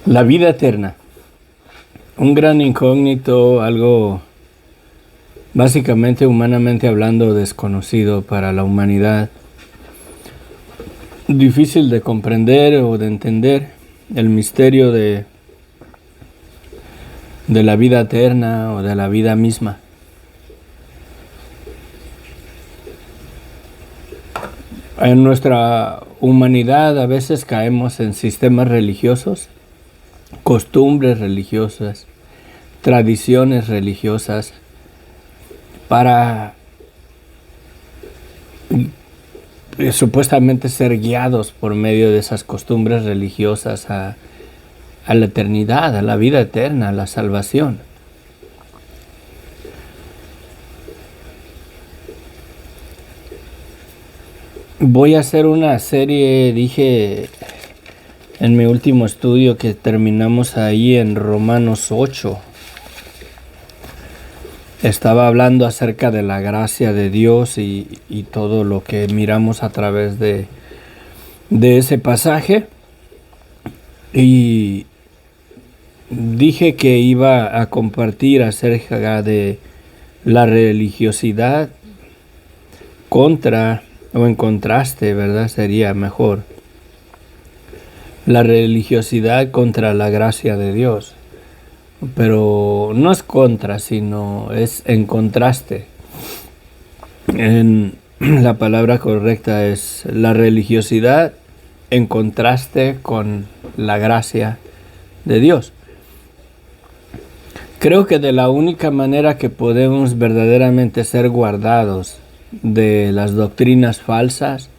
La vida eterna, un gran incógnito, algo básicamente humanamente hablando desconocido para la humanidad, difícil de comprender o de entender el misterio de la vida eterna o de la vida misma. En nuestra humanidad a veces caemos en sistemas religiosos, costumbres religiosas, tradiciones religiosas, para supuestamente ser guiados por medio de esas costumbres religiosas a la eternidad, a la vida eterna, a la salvación. Voy a hacer una serie, dije en mi último estudio que terminamos ahí en Romanos 8. Estaba hablando acerca de la gracia de Dios y todo lo que miramos a través de ese pasaje. Y dije que iba a compartir acerca de la religiosidad contra, o en contraste, ¿verdad? Sería mejor. La religiosidad contra la gracia de Dios. Pero no es contra, sino es en contraste. La palabra correcta es la religiosidad en contraste con la gracia de Dios. Creo que de la única manera que podemos verdaderamente ser guardados de las doctrinas falsas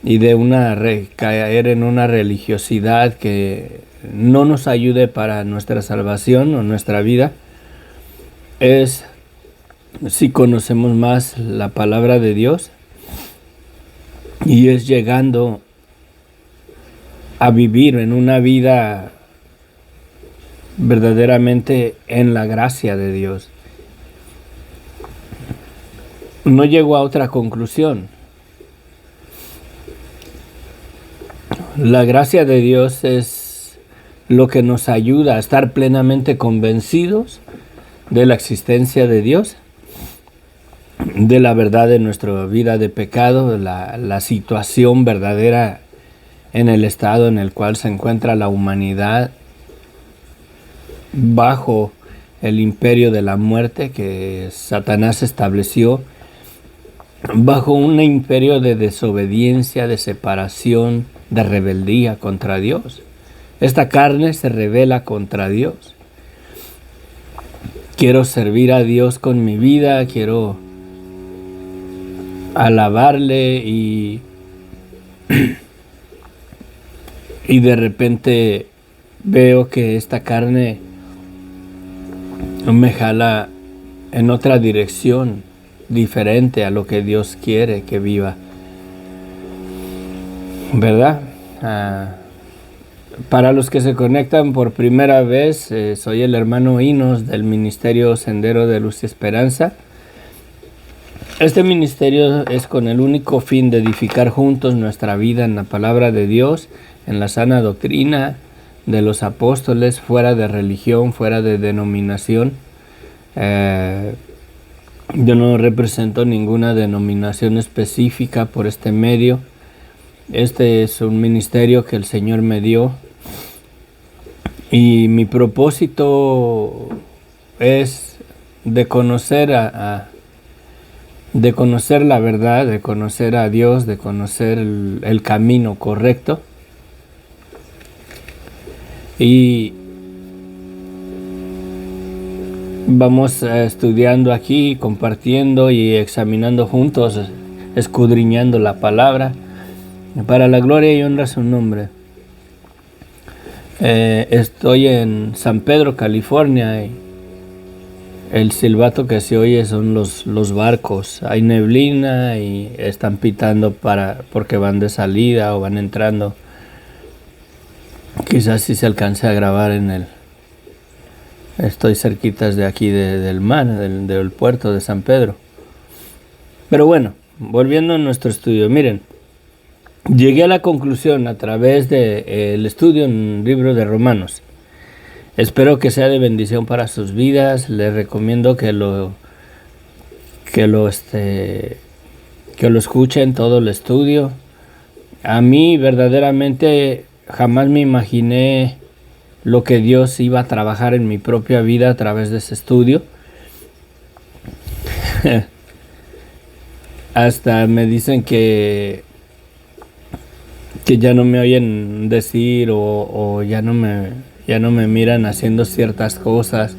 y de caer en una religiosidad que no nos ayude para nuestra salvación o nuestra vida, es si conocemos más la palabra de Dios y es llegando a vivir en una vida verdaderamente en la gracia de Dios. No llego a otra conclusión. La gracia de Dios es lo que nos ayuda a estar plenamente convencidos de la existencia de Dios, de la verdad de nuestra vida de pecado, la situación verdadera en el estado en el cual se encuentra la humanidad bajo el imperio de la muerte que Satanás estableció, bajo un imperio de desobediencia, de separación, de rebeldía contra Dios. Esta carne se rebela contra Dios. Quiero servir a Dios con mi vida, quiero alabarle y de repente veo que esta carne me jala en otra dirección diferente a lo que Dios quiere que viva, ¿verdad? Para los que se conectan por primera vez, soy el hermano Inos del Ministerio Sendero de Luz y Esperanza. Este ministerio es con el único fin de edificar juntos nuestra vida en la palabra de Dios, en la sana doctrina de los apóstoles, fuera de religión, fuera de denominación. Yo no represento ninguna denominación específica por este medio. Este es un ministerio que el Señor me dio y mi propósito es de conocer de conocer la verdad, de conocer a Dios, de conocer el camino correcto. Y vamos estudiando aquí, compartiendo y examinando juntos, escudriñando la palabra, para la gloria y honra a su nombre. Estoy en San Pedro, California, y el silbato que se oye son los barcos. Hay neblina y están pitando porque van de salida o van entrando. Quizás si se alcance a grabar estoy cerquitas de aquí del mar, del puerto de San Pedro. Pero bueno, volviendo a nuestro estudio, miren, llegué a la conclusión a través del estudio en el libro de Romanos Espero que sea de bendición para sus vidas. Les recomiendo que lo escuchen todo el estudio. A mí verdaderamente jamás me imaginé lo que Dios iba a trabajar en mi propia vida a través de ese estudio. Hasta me dicen que ya no me oyen decir o ya no me miran haciendo ciertas cosas,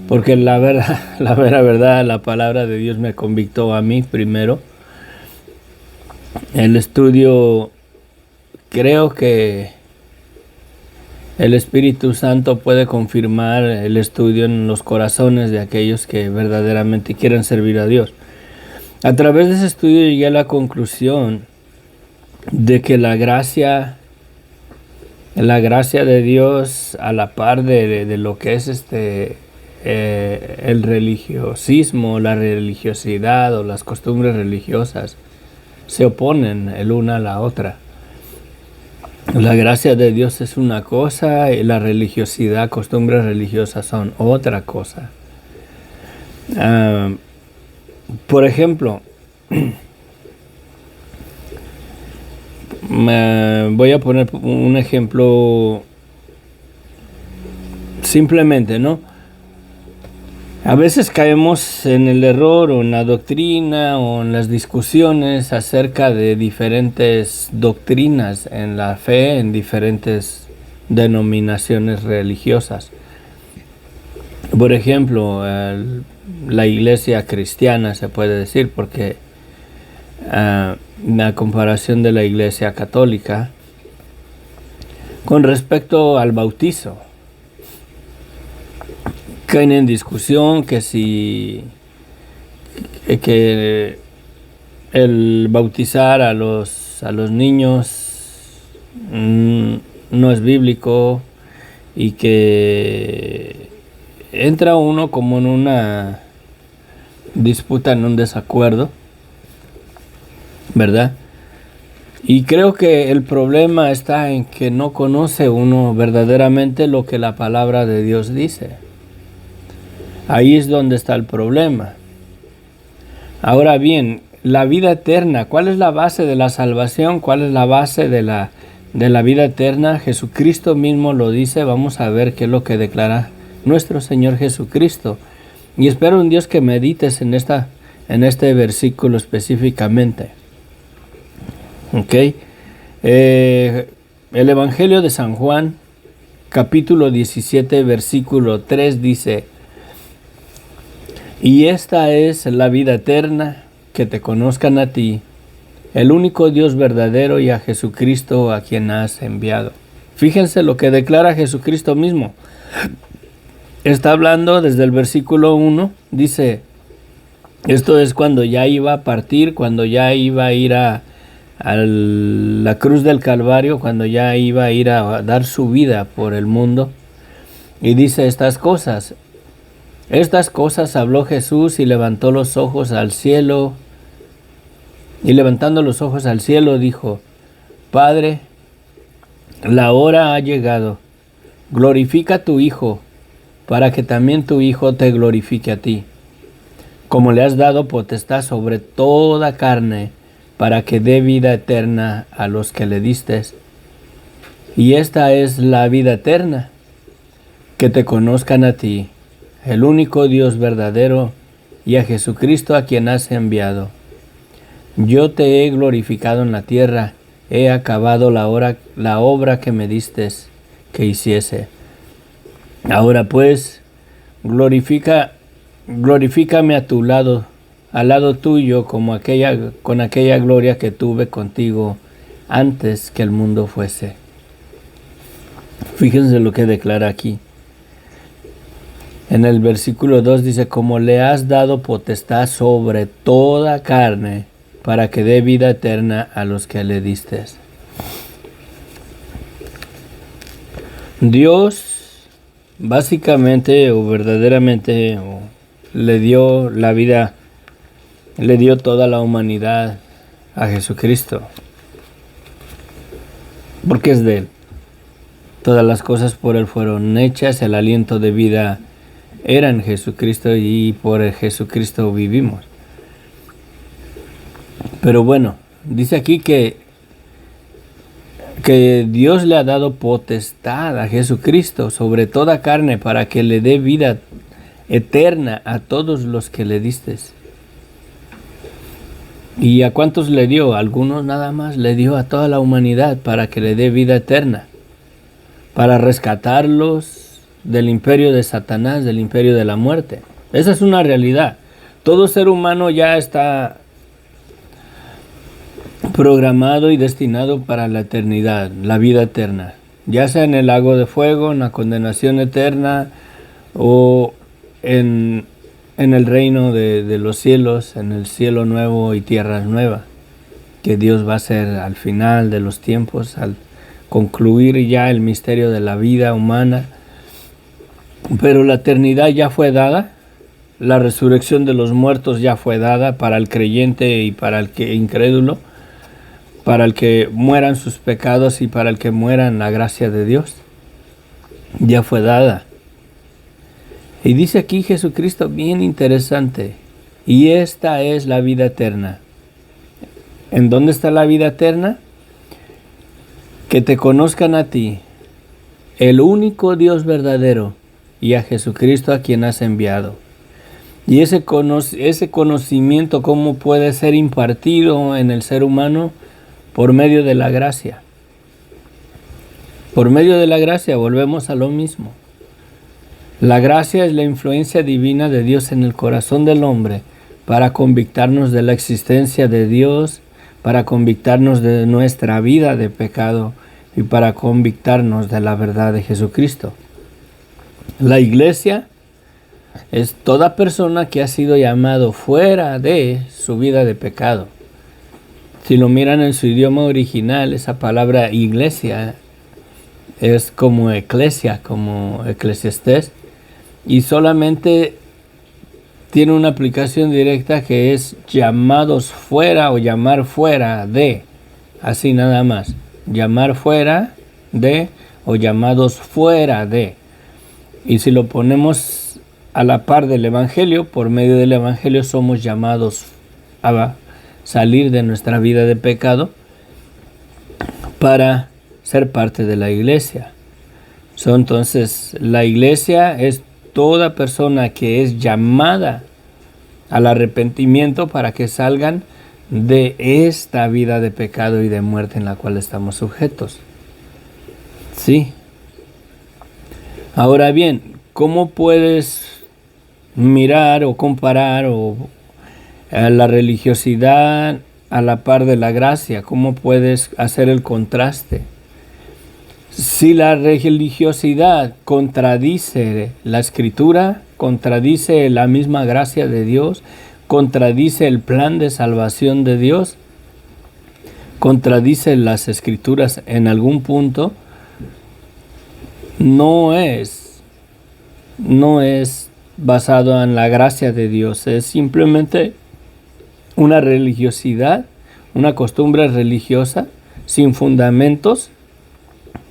porque la verdad, la palabra de Dios me convictó a mí primero. El estudio, creo que el Espíritu Santo puede confirmar el estudio en los corazones de aquellos que verdaderamente quieren servir a Dios. A través de ese estudio llegué a la conclusión de que la gracia de Dios, a la par de lo que es el religiosismo, la religiosidad o las costumbres religiosas, se oponen el una a la otra. La gracia de Dios es una cosa y la religiosidad, costumbres religiosas son otra cosa. Por ejemplo, voy a poner un ejemplo simplemente, ¿no? A veces caemos en el error o en la doctrina o en las discusiones acerca de diferentes doctrinas en la fe, en diferentes denominaciones religiosas. Por ejemplo, la iglesia cristiana se puede decir, porque la comparación de la iglesia católica con respecto al bautizo, caen en discusión que el bautizar a los niños no es bíblico, y que entra uno como en una disputa, en un desacuerdo, ¿verdad? Y creo que el problema está en que no conoce uno verdaderamente lo que la palabra de Dios dice. Ahí es donde está el problema. Ahora bien, la vida eterna, ¿cuál es la base de la salvación? ¿Cuál es la base de la vida eterna? Jesucristo mismo lo dice. Vamos a ver qué es lo que declara nuestro Señor Jesucristo. Y espero en Dios que medites en este versículo específicamente. ¿Ok? El Evangelio de San Juan, capítulo 17, versículo 3 dice: y esta es la vida eterna, que te conozcan a ti, el único Dios verdadero, y a Jesucristo a quien has enviado. Fíjense lo que declara Jesucristo mismo. Está hablando desde el versículo 1, dice, esto es cuando ya iba a partir, cuando ya iba a ir a la cruz del Calvario, cuando ya iba a ir a dar su vida por el mundo. Y dice estas cosas habló Jesús y levantó los ojos al cielo. Y levantando los ojos al cielo dijo: Padre, la hora ha llegado. Glorifica a tu Hijo, para que también tu Hijo te glorifique a ti. Como le has dado potestad sobre toda carne, para que dé vida eterna a los que le distes. Y esta es la vida eterna, que te conozcan a ti, el único Dios verdadero, y a Jesucristo a quien has enviado. Yo te he glorificado en la tierra, he acabado la obra que me distes que hiciese. Ahora pues, glorifícame a tu lado, al lado tuyo, con aquella gloria que tuve contigo antes que el mundo fuese. Fíjense lo que declara aquí. En el versículo 2 dice: como le has dado potestad sobre toda carne, para que dé vida eterna a los que le distes. Dios básicamente o verdaderamente le dio la vida, le dio toda la humanidad a Jesucristo, porque es de Él. Todas las cosas por Él fueron hechas, el aliento de vida era en Jesucristo y por Jesucristo vivimos. Pero bueno, dice aquí que Dios le ha dado potestad a Jesucristo sobre toda carne para que le dé vida eterna a todos los que le diste. ¿Y a cuántos le dio? Algunos nada más, le dio a toda la humanidad para que le dé vida eterna, para rescatarlos del imperio de Satanás, del imperio de la muerte. Esa es una realidad. Todo ser humano ya está programado y destinado para la eternidad, la vida eterna, ya sea en el lago de fuego, en la condenación eterna o en el reino de los cielos, en el cielo nuevo y tierra nueva, que Dios va a hacer al final de los tiempos, al concluir ya el misterio de la vida humana. Pero la eternidad ya fue dada, la resurrección de los muertos ya fue dada para el creyente y para el que incrédulo, para el que mueran sus pecados y para el que muera en la gracia de Dios. Ya fue dada. Y dice aquí Jesucristo bien interesante, y esta es la vida eterna. ¿En dónde está la vida eterna? Que te conozcan a ti, el único Dios verdadero, y a Jesucristo a quien has enviado. Y ese conocimiento, ¿cómo puede ser impartido en el ser humano? Por medio de la gracia. Por medio de la gracia volvemos a lo mismo. La gracia es la influencia divina de Dios en el corazón del hombre para convictarnos de la existencia de Dios, para convictarnos de nuestra vida de pecado y para convictarnos de la verdad de Jesucristo. La iglesia es toda persona que ha sido llamado fuera de su vida de pecado. Si lo miran en su idioma original, esa palabra iglesia es como eclesia, como eclesiastés, y solamente tiene una aplicación directa que es llamados fuera o llamar fuera de, así nada más, llamar fuera de o llamados fuera de. Y si lo ponemos a la par del Evangelio, por medio del Evangelio somos llamados a salir de nuestra vida de pecado para ser parte de la iglesia. Entonces, la iglesia es toda persona que es llamada al arrepentimiento para que salgan de esta vida de pecado y de muerte en la cual estamos sujetos. Sí. Ahora bien, ¿cómo puedes mirar o comparar la religiosidad a la par de la gracia? ¿Cómo puedes hacer el contraste? Si la religiosidad contradice la Escritura, contradice la misma gracia de Dios, contradice el plan de salvación de Dios, contradice las Escrituras en algún punto, no es basado en la gracia de Dios, es simplemente una religiosidad, una costumbre religiosa sin fundamentos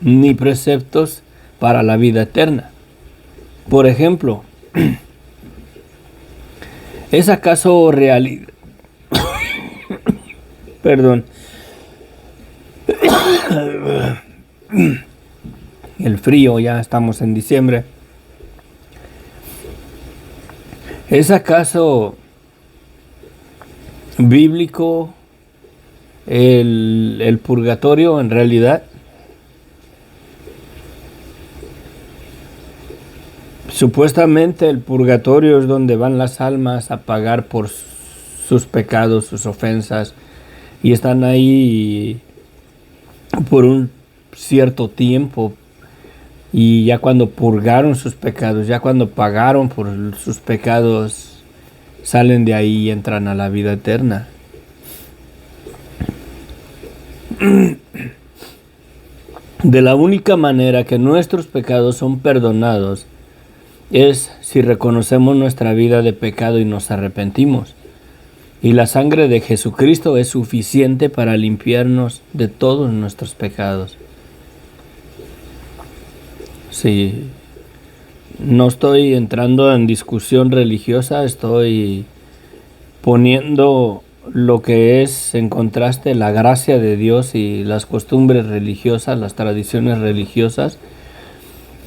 ni preceptos para la vida eterna. Por ejemplo, ¿es acaso realidad? Perdón. El frío, ya estamos en diciembre. ¿Es acaso bíblico el purgatorio en realidad? Supuestamente el purgatorio es donde van las almas a pagar por sus pecados, sus ofensas, y están ahí por un cierto tiempo, y ya cuando purgaron sus pecados, ya cuando pagaron por sus pecados, salen de ahí y entran a la vida eterna. De la única manera que nuestros pecados son perdonados es si reconocemos nuestra vida de pecado y nos arrepentimos. Y la sangre de Jesucristo es suficiente para limpiarnos de todos nuestros pecados. Sí, no estoy entrando en discusión religiosa, estoy poniendo lo que es en contraste la gracia de Dios y las costumbres religiosas, las tradiciones religiosas.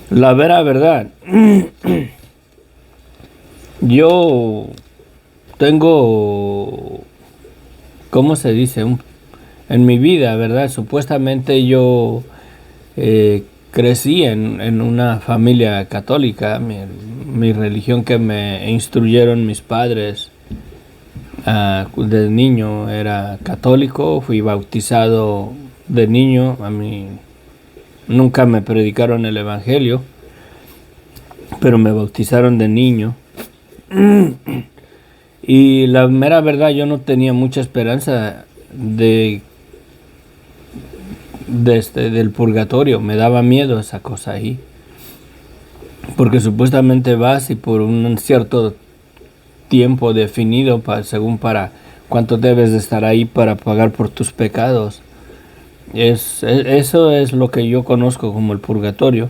La vera verdad, yo tengo, ¿cómo se dice? En mi vida, ¿verdad? Supuestamente yo crecí en una familia católica, mi religión que me instruyeron mis padres. De niño era católico, fui bautizado de niño, a mí nunca me predicaron el evangelio, pero me bautizaron de niño. Y la mera verdad, yo no tenía mucha esperanza del purgatorio, me daba miedo esa cosa ahí, porque supuestamente vas y por un cierto tiempo definido según para cuánto debes de estar ahí para pagar por tus pecados. Eso es lo que yo conozco como el purgatorio.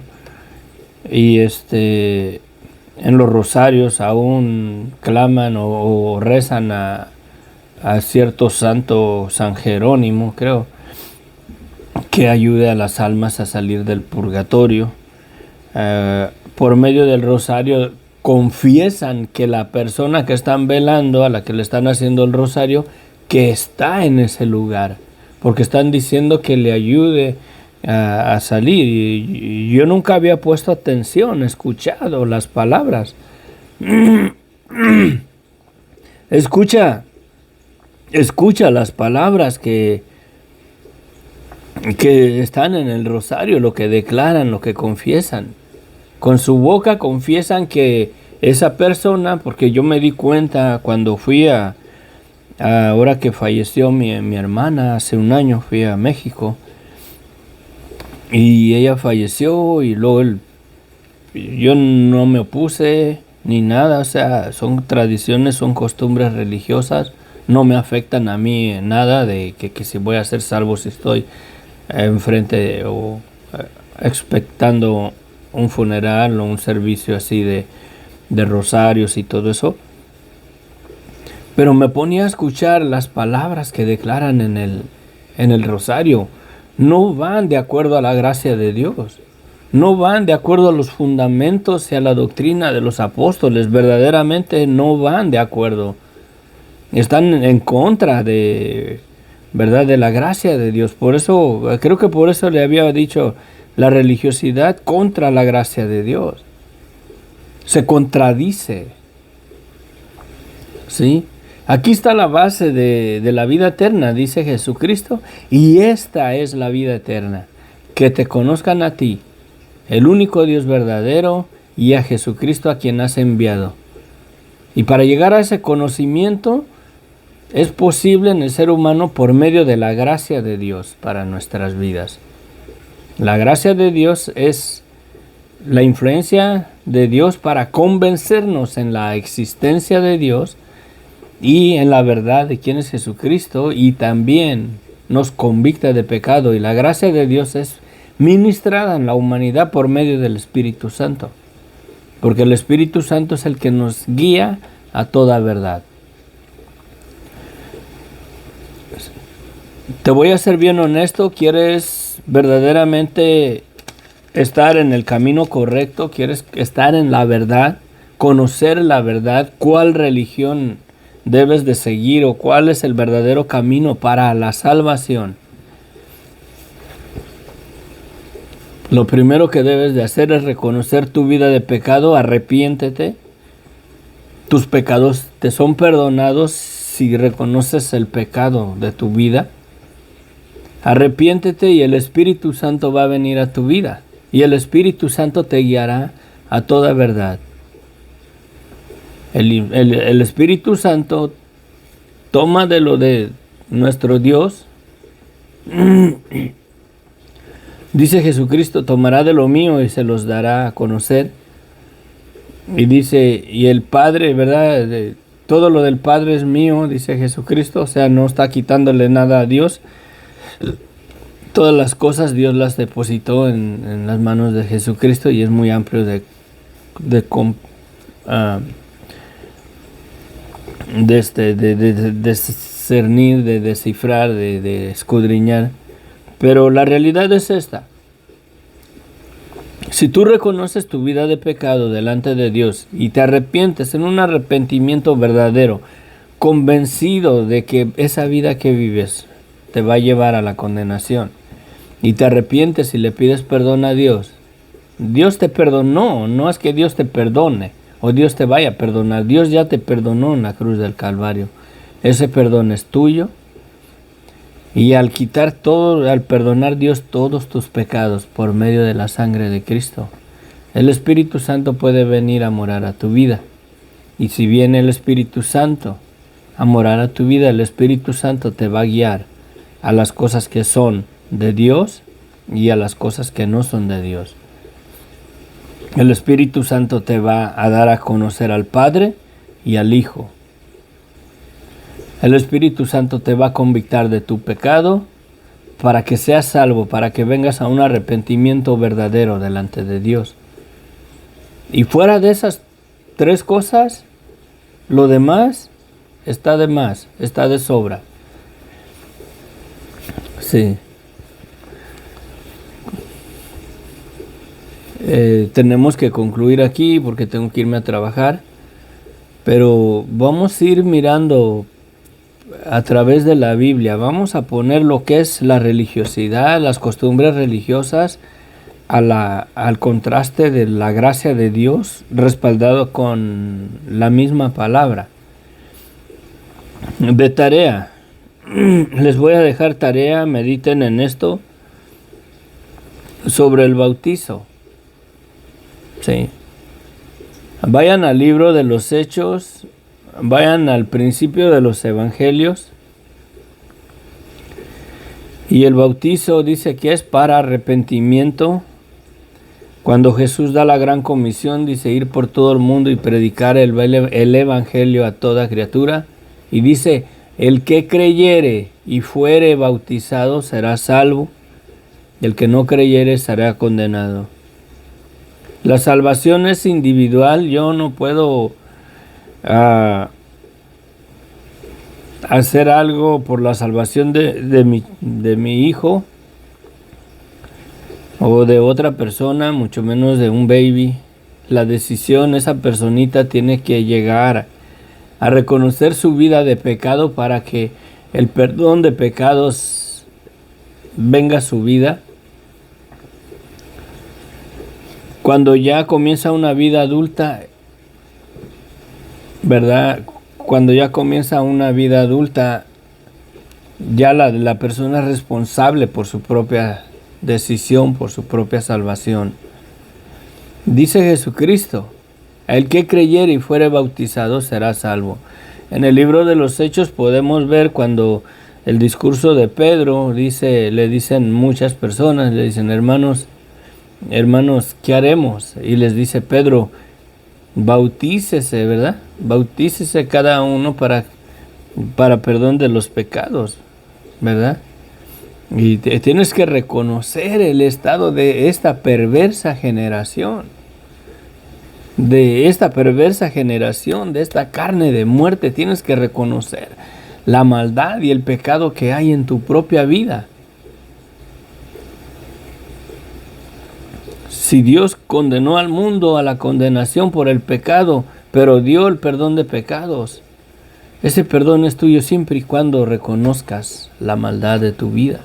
Y en los rosarios aún claman o rezan a cierto santo, San Jerónimo, creo, que ayude a las almas a salir del purgatorio. Por medio del rosario confiesan que la persona que están velando, a la que le están haciendo el rosario, que está en ese lugar, porque están diciendo que le ayude a salir. Y yo nunca había puesto atención, escuchado las palabras. Escucha las palabras que están en el rosario, lo que declaran, lo que confiesan. Con su boca confiesan que esa persona, porque yo me di cuenta cuando fui ahora que falleció mi hermana, hace un año fui a México, y ella falleció y luego yo no me opuse ni nada, o sea, son tradiciones, son costumbres religiosas, no me afectan a mí en nada de que si voy a ser salvo si estoy enfrente o expectando un funeral o un servicio así de rosarios y todo eso. Pero me ponía a escuchar las palabras que declaran en el rosario. No van de acuerdo a la gracia de Dios. No van de acuerdo a los fundamentos y a la doctrina de los apóstoles. Verdaderamente no van de acuerdo. Están en contra de, ¿verdad?, de la gracia de Dios. Por eso, creo que por eso le había dicho la religiosidad contra la gracia de Dios. Se contradice. ¿Sí? Aquí está la base de la vida eterna, dice Jesucristo, y esta es la vida eterna, que te conozcan a ti, el único Dios verdadero, y a Jesucristo a quien has enviado. Y para llegar a ese conocimiento es posible en el ser humano por medio de la gracia de Dios para nuestras vidas. La gracia de Dios es la influencia de Dios para convencernos en la existencia de Dios y en la verdad de quién es Jesucristo, y también nos convicta de pecado. Y la gracia de Dios es ministrada en la humanidad por medio del Espíritu Santo, porque el Espíritu Santo es el que nos guía a toda verdad. Te voy a ser bien honesto, ¿quieres verdaderamente estar en el camino correcto? ¿Quieres estar en la verdad? Conocer la verdad, cuál religión debes de seguir o cuál es el verdadero camino para la salvación. Lo primero que debes de hacer es reconocer tu vida de pecado, arrepiéntete. Tus pecados te son perdonados si reconoces el pecado de tu vida. Arrepiéntete y el Espíritu Santo va a venir a tu vida y el Espíritu Santo te guiará a toda verdad. El Espíritu Santo toma de lo de nuestro Dios. Dice Jesucristo, tomará de lo mío y se los dará a conocer. Y dice, y el Padre, ¿verdad? Todo lo del Padre es mío, dice Jesucristo. O sea, no está quitándole nada a Dios. Todas las cosas Dios las depositó en las manos de Jesucristo y es muy amplio de discernir, de descifrar, de escudriñar. Pero la realidad es esta. Si tú reconoces tu vida de pecado delante de Dios y te arrepientes en un arrepentimiento verdadero, convencido de que esa vida que vives te va a llevar a la condenación, y te arrepientes y le pides perdón a Dios, Dios te perdonó. No es que Dios te perdone o Dios te vaya a perdonar. Dios ya te perdonó en la cruz del Calvario. Ese perdón es tuyo. Y al perdonar Dios todos tus pecados por medio de la sangre de Cristo, el Espíritu Santo puede venir a morar a tu vida. Y si viene el Espíritu Santo a morar a tu vida, el Espíritu Santo te va a guiar a las cosas que son de Dios y a las cosas que no son de Dios. El Espíritu Santo te va a dar a conocer al Padre y al Hijo. El Espíritu Santo te va a convictar de tu pecado para que seas salvo, para que vengas a un arrepentimiento verdadero delante de Dios. Y fuera de esas 3 cosas, lo demás está de más, está de sobra. Sí. Tenemos que concluir aquí porque tengo que irme a trabajar. Pero vamos a ir mirando a través de la Biblia. Vamos a poner lo que es la religiosidad, las costumbres religiosas, al contraste de la gracia de Dios, respaldado con la misma palabra. De tarea, les voy a dejar tarea, mediten en esto, sobre el bautizo. Sí. Vayan al libro de los Hechos, vayan al principio de los Evangelios. Y el bautizo dice que es para arrepentimiento. Cuando Jesús da la gran comisión, dice ir por todo el mundo y predicar el Evangelio a toda criatura. Y dice, el que creyere y fuere bautizado será salvo, y el que no creyere será condenado. La salvación es individual. Yo no puedo hacer algo por la salvación de mi hijo o de otra persona, mucho menos de un baby. La decisión, esa personita tiene que llegar a reconocer su vida de pecado para que el perdón de pecados venga a su vida. Cuando ya comienza una vida adulta, ¿verdad? Cuando ya comienza una vida adulta, ya la persona es responsable por su propia decisión, por su propia salvación. Dice Jesucristo, el que creyere y fuere bautizado será salvo. En el libro de los Hechos podemos ver cuando el discurso de Pedro le dicen muchas personas, le dicen, hermanos, ¿qué haremos? Y les dice Pedro, bautícese, ¿verdad? Bautícese cada uno para perdón de los pecados, ¿verdad? Y tienes que reconocer el estado de esta perversa generación, de esta carne de muerte. Tienes que reconocer la maldad y el pecado que hay en tu propia vida. Si Dios condenó al mundo a la condenación por el pecado, pero dio el perdón de pecados, ese perdón es tuyo siempre y cuando reconozcas la maldad de tu vida.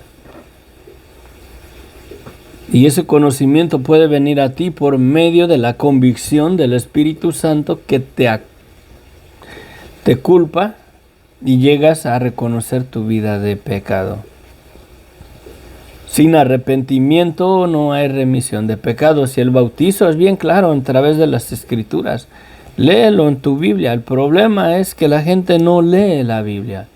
Y ese conocimiento puede venir a ti por medio de la convicción del Espíritu Santo que te culpa y llegas a reconocer tu vida de pecado. Sin arrepentimiento no hay remisión de pecados. Y el bautizo es bien claro a través de las Escrituras. Léelo en tu Biblia. El problema es que la gente no lee la Biblia.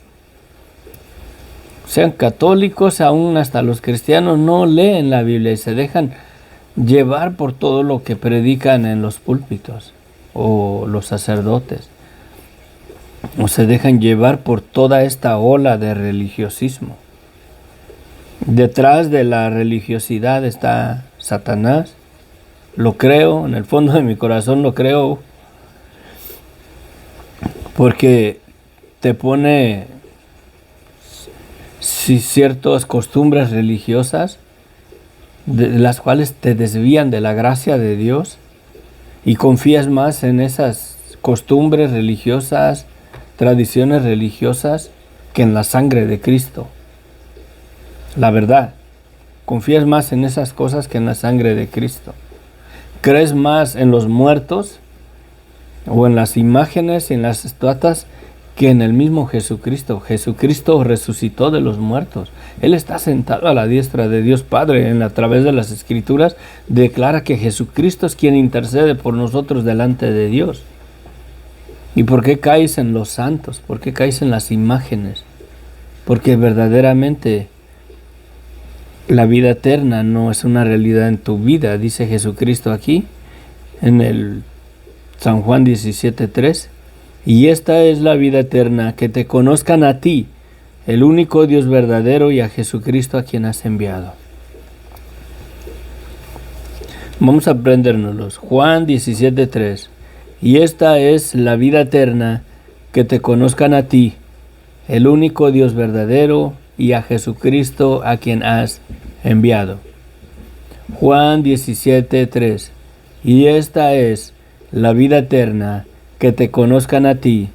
Sean católicos, aún hasta los cristianos no leen la Biblia y se dejan llevar por todo lo que predican en los púlpitos o los sacerdotes. O se dejan llevar por toda esta ola de religiosismo. Detrás de la religiosidad está Satanás. Lo creo, en el fondo de mi corazón lo creo, porque te pone ciertas costumbres religiosas de las cuales te desvían de la gracia de Dios y confías más en esas costumbres religiosas, tradiciones religiosas, que en la sangre de Cristo. La verdad, confías más en esas cosas que en la sangre de Cristo. Crees más en los muertos o en las imágenes y en las estatuas que en el mismo Jesucristo. Jesucristo resucitó de los muertos. Él está sentado a la diestra de Dios Padre. A través de las Escrituras declara que Jesucristo es quien intercede por nosotros delante de Dios. ¿Y por qué caes en los santos? ¿Por qué caes en las imágenes? Porque verdaderamente la vida eterna no es una realidad en tu vida, dice Jesucristo aquí en el San Juan 17:3. Y esta es la vida eterna, que te conozcan a ti, el único Dios verdadero, y a Jesucristo a quien has enviado. Vamos a aprendérnoslos. Juan 17:3. Y esta es la vida eterna, que te conozcan a ti, el único Dios verdadero, y a Jesucristo a quien has enviado. Juan 17:3. Y esta es la vida eterna, que te conozcan a ti,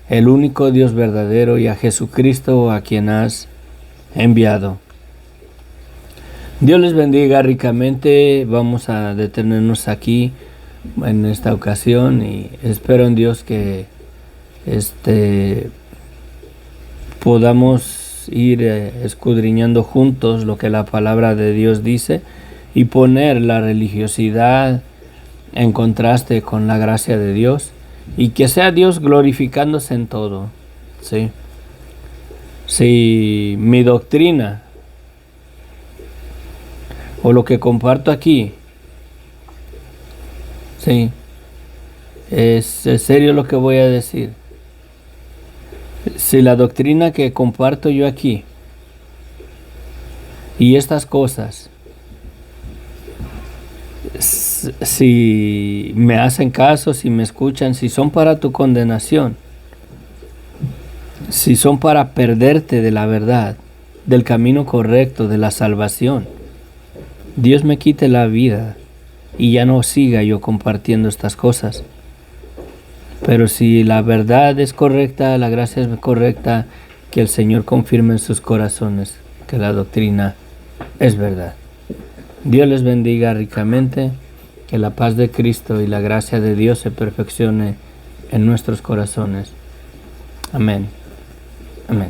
el único Dios verdadero, y a Jesucristo a quien has enviado. Dios les bendiga ricamente. Vamos a detenernos aquí en esta ocasión y espero en Dios que podamos ir escudriñando juntos lo que la palabra de Dios dice y poner la religiosidad en contraste con la gracia de Dios, y que sea Dios glorificándose en todo. ¿Sí? Si mi doctrina o lo que comparto aquí, sí, es serio lo que voy a decir. Si la doctrina que comparto yo aquí y estas cosas, si me hacen caso, si me escuchan, si son para tu condenación, si son para perderte de la verdad, del camino correcto, de la salvación, Dios me quite la vida y ya no siga yo compartiendo estas cosas. Pero si la verdad es correcta, la gracia es correcta, que el Señor confirme en sus corazones que la doctrina es verdad. Dios les bendiga ricamente, que la paz de Cristo y la gracia de Dios se perfeccione en nuestros corazones. Amén. Amén.